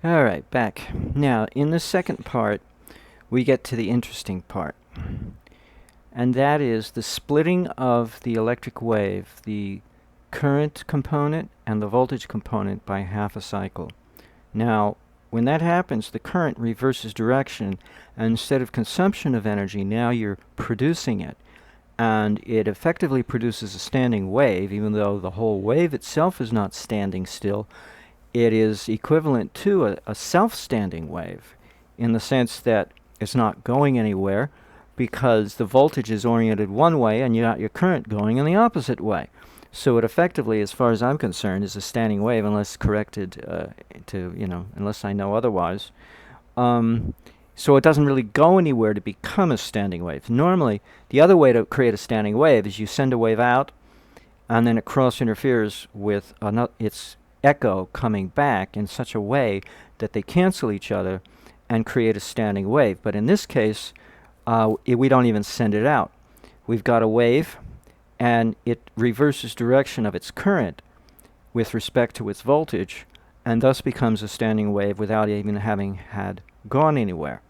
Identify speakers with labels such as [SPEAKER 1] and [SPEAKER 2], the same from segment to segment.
[SPEAKER 1] All right, back. Now, in the second part, we get to the interesting part, and that is the splitting of the electric wave, the current component and the voltage component by half a cycle. Now, when that happens, the current reverses direction, and instead of consumption of energy, now you're producing it. And it effectively produces a standing wave, even though the whole wave itself is not standing still. It is equivalent to a self-standing wave in the sense that it's not going anywhere because the voltage is oriented one way and you got your current going in the opposite way. So it effectively, as far as I'm concerned, is a standing wave unless corrected unless I know otherwise. So it doesn't really go anywhere to become a standing wave. Normally, the other way to create a standing wave is you send a wave out and then it cross interferes with its echo coming back in such a way that they cancel each other and create a standing wave. But in this case, we don't even send it out. We've got a wave, and it reverses direction of its current with respect to its voltage, and thus becomes a standing wave without even having had gone anywhere.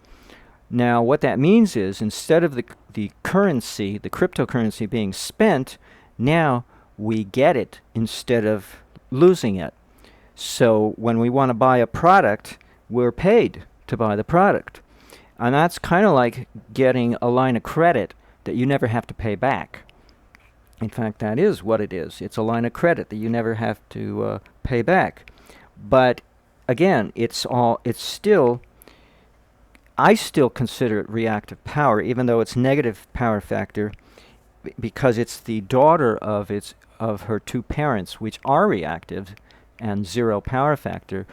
[SPEAKER 1] Now, what that means is, instead of the currency, the cryptocurrency being spent, now we get it instead of losing it. So when we want to buy a product, we're paid to buy the product. And that's kind of like getting a line of credit that you never have to pay back. In fact, that is what it is. It's a line of credit that you never have to pay back. But again, I still consider it reactive power, even though it's negative power factor, because it's the daughter of her two parents, which are reactive and zero power factor,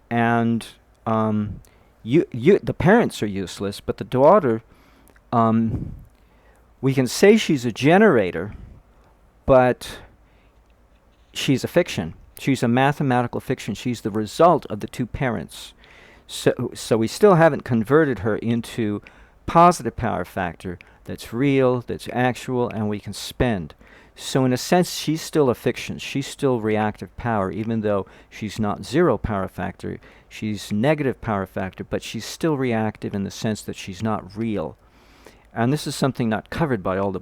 [SPEAKER 1] and the parents are useless, but the daughter, we can say she's a generator, but she's a fiction. She's a mathematical fiction. She's the result of the two parents. So we still haven't converted her into positive power factor that's real, that's actual, and we can spend. So in a sense, she's still a fiction. She's still reactive power, even though she's not zero power factor. She's negative power factor, but she's still reactive in the sense that she's not real. And this is something not covered by all the,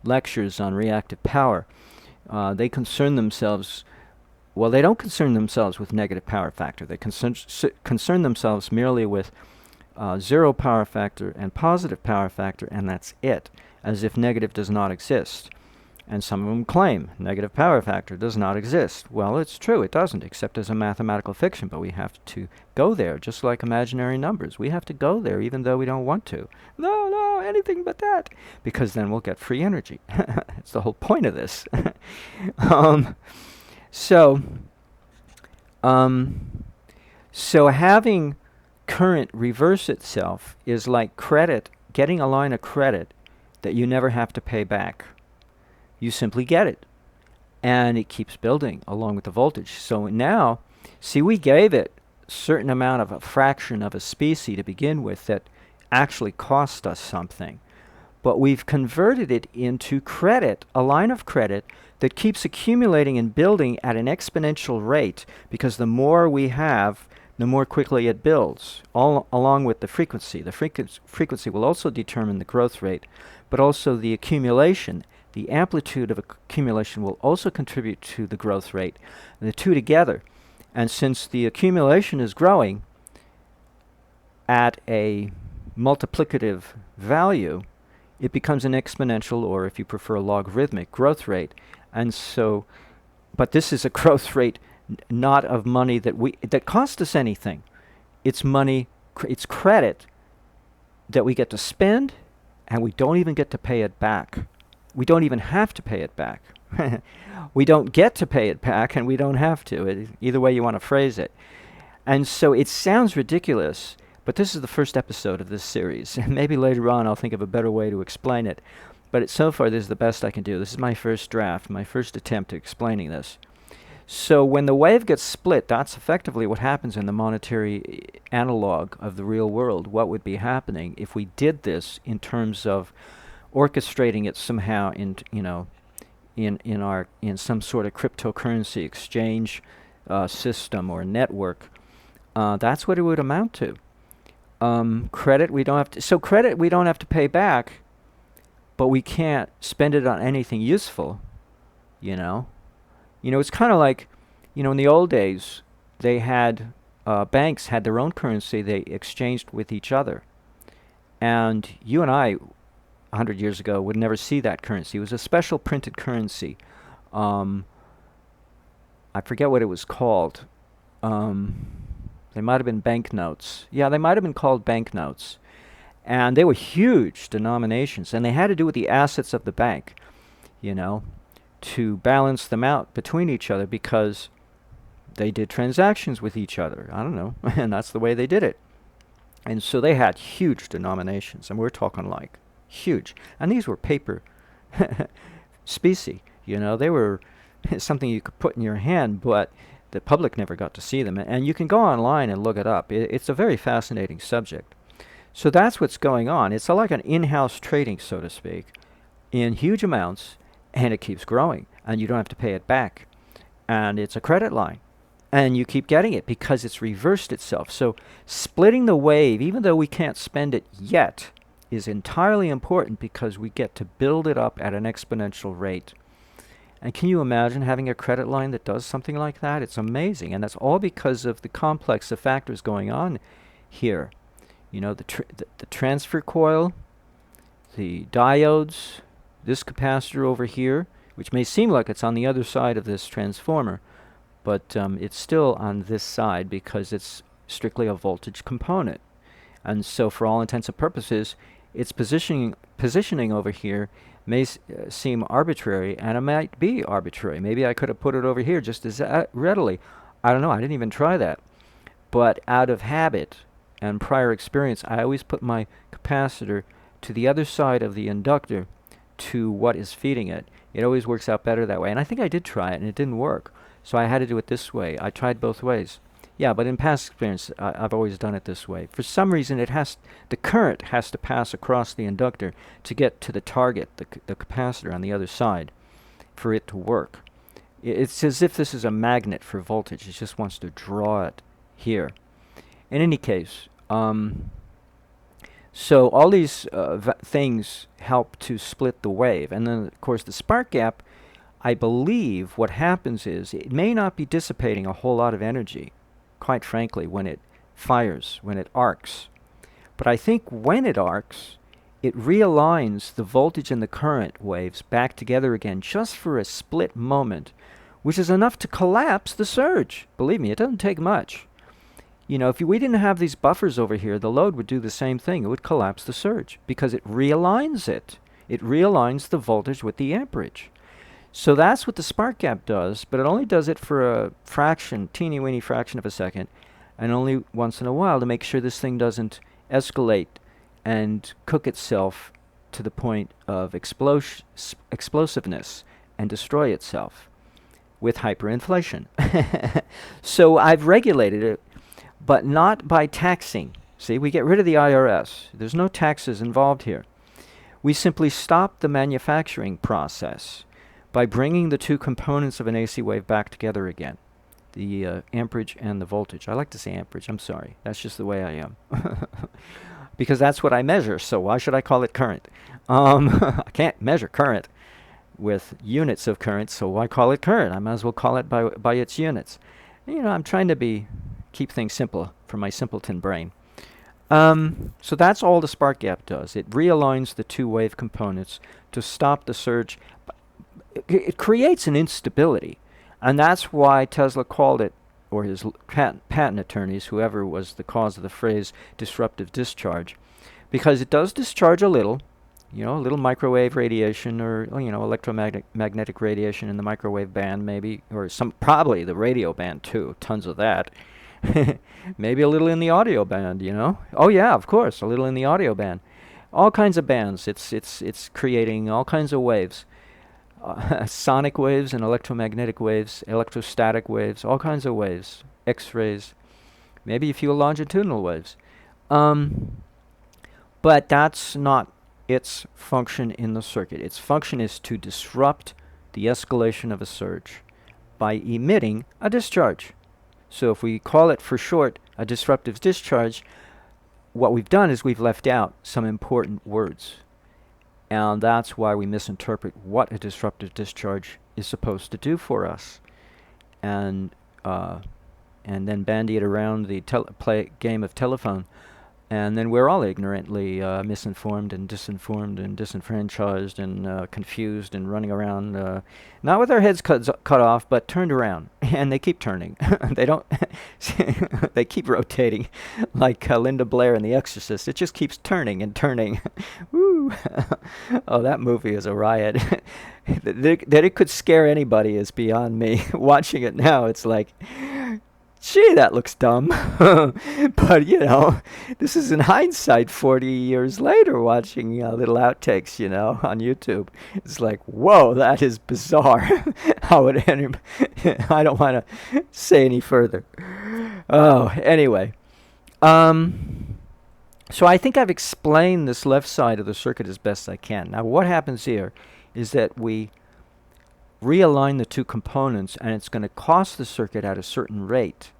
[SPEAKER 1] lectures on reactive power. They concern themselves. Well, they don't concern themselves with negative power factor. They concern themselves merely with zero power factor and positive power factor, and that's it, as if negative does not exist. And some of them claim negative power factor does not exist. Well, it's true, it doesn't, except as a mathematical fiction, but we have to go there, just like imaginary numbers. We have to go there even though we don't want to. No, anything but that, because then we'll get free energy. That's the whole point of this. So having current reverse itself is like credit, getting a line of credit that you never have to pay back. You simply get it, and it keeps building along with the voltage. So now, see, we gave it a certain amount of a fraction of a species to begin with that actually cost us something. But we've converted it into credit, a line of credit that keeps accumulating and building at an exponential rate, because the more we have, the more quickly it builds, all along with the frequency. The frequency will also determine the growth rate, but also the accumulation. The amplitude of accumulation will also contribute to the growth rate, the two together. And since the accumulation is growing at a multiplicative value, it becomes an exponential, or if you prefer, a logarithmic growth rate. And so, but this is a growth rate not of money that cost us anything. It's money, it's credit that we get to spend, and we don't even get to pay it back. We don't even have to pay it back. We don't get to pay it back, and we don't have to. Either way you want to phrase it. And so it sounds ridiculous, but this is the first episode of this series. Maybe later on I'll think of a better way to explain it. But so far, this is the best I can do. This is my first draft, my first attempt at explaining this. So when the wave gets split, that's effectively what happens in the monetary analog of the real world. What would be happening if we did this in terms of orchestrating it somehow in some sort of cryptocurrency exchange system or network? That's what it would amount to. Credit we don't have to. So credit we don't have to pay back, but we can't spend it on anything useful. You know. It's kind of like, in the old days, they had banks had their own currency they exchanged with each other, and you and I, 100 years ago, would never see that currency. It was a special printed currency. Um, I forget what it was called. Um, they might have been banknotes. Yeah, they might have been called banknotes. And they were huge denominations, and they had to do with the assets of the bank, you know, to balance them out between each other because they did transactions with each other. I don't know, and that's the way they did it. And so they had huge denominations, and we're talking like huge. And these were paper specie, they were something you could put in your hand, but the public never got to see them. And you can go online and look it up. It's a very fascinating subject. So that's what's going on. It's like an in-house trading, so to speak, in huge amounts, and it keeps growing, and you don't have to pay it back. And it's a credit line. And you keep getting it because it's reversed itself. So splitting the wave, even though we can't spend it yet, is entirely important because we get to build it up at an exponential rate. And can you imagine having a credit line that does something like that? It's amazing. And that's all because of the complex of factors going on here. The transfer coil, the diodes, this capacitor over here, which may seem like it's on the other side of this transformer, but it's still on this side because it's strictly a voltage component. And so for all intents and purposes, its positioning over here may seem arbitrary, and it might be arbitrary. Maybe I could have put it over here just as readily. I don't know. I didn't even try that. But out of habit and prior experience, I always put my capacitor to the other side of the inductor to what is feeding it. It always works out better that way. And I think I did try it, and it didn't work. So I had to do it this way. I tried both ways. Yeah, but in past experience, I've always done it this way. For some reason, the current has to pass across the inductor to get to the target, the capacitor on the other side, for it to work. It's as if this is a magnet for voltage. It just wants to draw it here. In any case, so all these things help to split the wave. And then, of course, the spark gap, I believe what happens is it may not be dissipating a whole lot of energy, quite frankly, when it fires, when it arcs. But I think when it arcs, it realigns the voltage and the current waves back together again just for a split moment, which is enough to collapse the surge. Believe me, it doesn't take much. If we didn't have these buffers over here, the load would do the same thing. It would collapse the surge because it realigns it. It realigns the voltage with the amperage. So that's what the spark gap does, but it only does it for a fraction, teeny-weeny fraction of a second, and only once in a while to make sure this thing doesn't escalate and cook itself to the point of explosiveness and destroy itself with hyperinflation. So I've regulated it, but not by taxing. See, we get rid of the IRS. There's no taxes involved here. We simply stop the manufacturing process by bringing the two components of an AC wave back together again, the amperage and the voltage. I like to say amperage, I'm sorry. That's just the way I am. Because that's what I measure, so why should I call it current? I can't measure current with units of current, so why call it current? I might as well call it by its units. I'm trying to keep things simple for my simpleton brain. So that's all the spark gap does. It realigns the two wave components to stop the surge. It creates an instability, and that's why Tesla called it, or his patent attorneys, whoever was the cause of the phrase disruptive discharge, because it does discharge a little microwave radiation, or electromagnetic radiation in the microwave band, maybe, or probably the radio band too, tons of that. Maybe a little in the audio band, Oh yeah, of course, a little in the audio band. All kinds of bands. It's creating all kinds of waves. Sonic waves and electromagnetic waves, electrostatic waves, all kinds of waves, X-rays, maybe a few longitudinal waves. But that's not its function in the circuit. Its function is to disrupt the escalation of a surge by emitting a discharge. So if we call it for short a disruptive discharge, what we've done is we've left out some important words. And that's why we misinterpret what a disruptive discharge is supposed to do for us. And then bandy it around the play game of telephone. And then we're all ignorantly misinformed and disinformed and disenfranchised and confused and running around, not with our heads cut off, but turned around. And they keep turning. They don't. They keep rotating, like Linda Blair in The Exorcist. It just keeps turning and turning. Woo! Oh, that movie is a riot. That it could scare anybody is beyond me. Watching it now, it's like, gee, that looks dumb. But, you know, this is in hindsight 40 years later watching little outtakes, you know, on YouTube. It's like, whoa, that is bizarre. How would any... I don't want to say any further. Oh, anyway. So I think I've explained this left side of the circuit as best I can. Now, what happens here is that we realign the two components, and it's going to cost the circuit at a certain rate,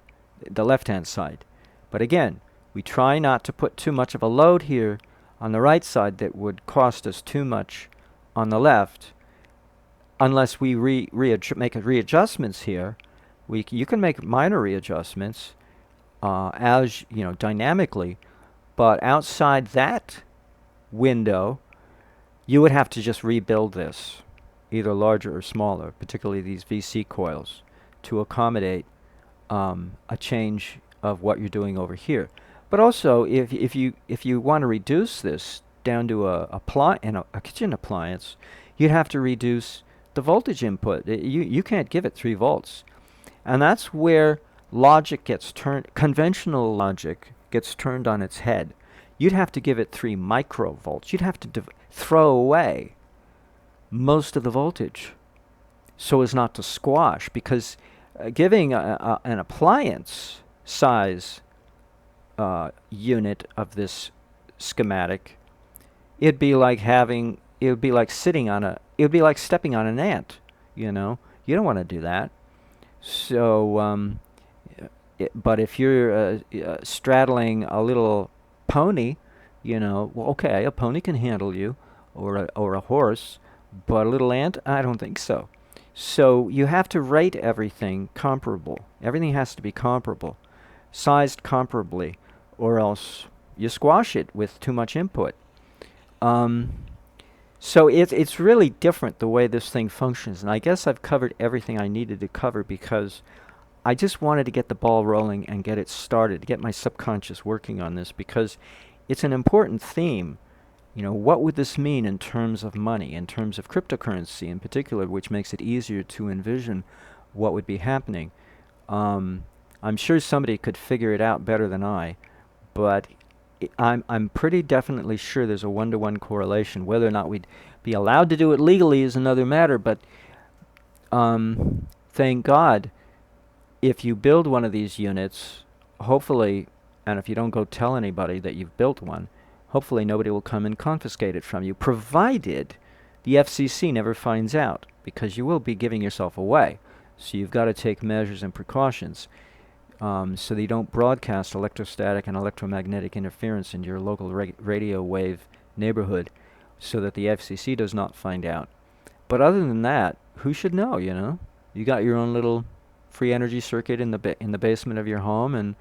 [SPEAKER 1] the left-hand side. But again, we try not to put too much of a load here on the right side that would cost us too much on the left, unless we make readjustments here. You can make minor readjustments as you know, dynamically, but outside that window, you would have to just rebuild this, either larger or smaller, particularly these VC coils, to accommodate a change of what you're doing over here. But also, if you want to reduce this down to a kitchen appliance, you'd have to reduce the voltage input. You can't give it 3 volts, and that's where logic gets turned. Conventional logic gets turned on its head. You'd have to give it 3 microvolts. You'd have to throw away most of the voltage so as not to squash, because giving an appliance size unit of this schematic, it'd be like stepping on an ant, you know. You don't want to do that. So but if you're straddling a little pony, you know, well, okay, a pony can handle you, or a horse, but a little ant, I don't think so. So you have to rate everything comparable. Everything has to be comparable, sized comparably, or else you squash it with too much input. So it's really different the way this thing functions, and I guess I've covered everything I needed to cover because I just wanted to get the ball rolling and get it started, get my subconscious working on this, because it's an important theme. You know, what would this mean in terms of money, in terms of cryptocurrency in particular, which makes it easier to envision what would be happening. I'm sure somebody could figure it out better than I, but I'm pretty definitely sure there's a one-to-one correlation. Whether or not we'd be allowed to do it legally is another matter, but thank God, if you build one of these units, hopefully, and if you don't go tell anybody that you've built one, hopefully nobody will come and confiscate it from you, provided the FCC never finds out, because you will be giving yourself away. So you've got to take measures and precautions so that you don't broadcast electrostatic and electromagnetic interference in your local radio wave neighborhood so that the FCC does not find out. But other than that, who should know, you know? You got your own little free energy circuit in the basement of your home, and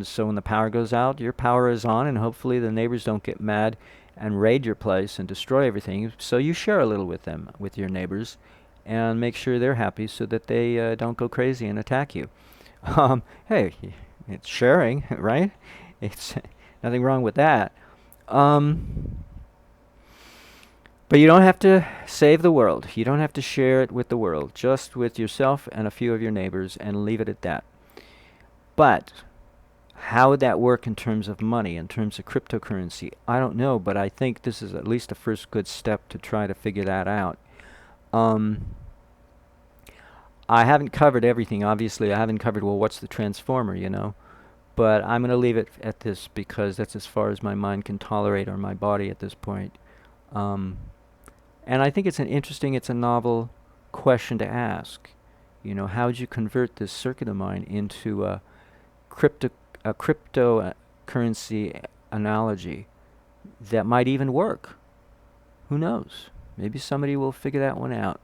[SPEAKER 1] so when the power goes out, your power is on, and hopefully the neighbors don't get mad and raid your place and destroy everything. So you share a little with them, with your neighbors, and make sure they're happy so that they don't go crazy and attack you. Hey, it's sharing, right? It's nothing wrong with that. But you don't have to save the world. You don't have to share it with the world, just with yourself and a few of your neighbors, and leave it at that. But how would that work in terms of money, in terms of cryptocurrency? I don't know, but I think this is at least a first good step to try to figure that out. I haven't covered everything, obviously. I haven't covered, well, what's the transformer, you know? But I'm going to leave it at this because that's as far as my mind can tolerate, or my body at this point. And I think it's a novel question to ask. You know, how would you convert this circuit of mine into a a cryptocurrency analogy that might even work. Who knows? Maybe somebody will figure that one out.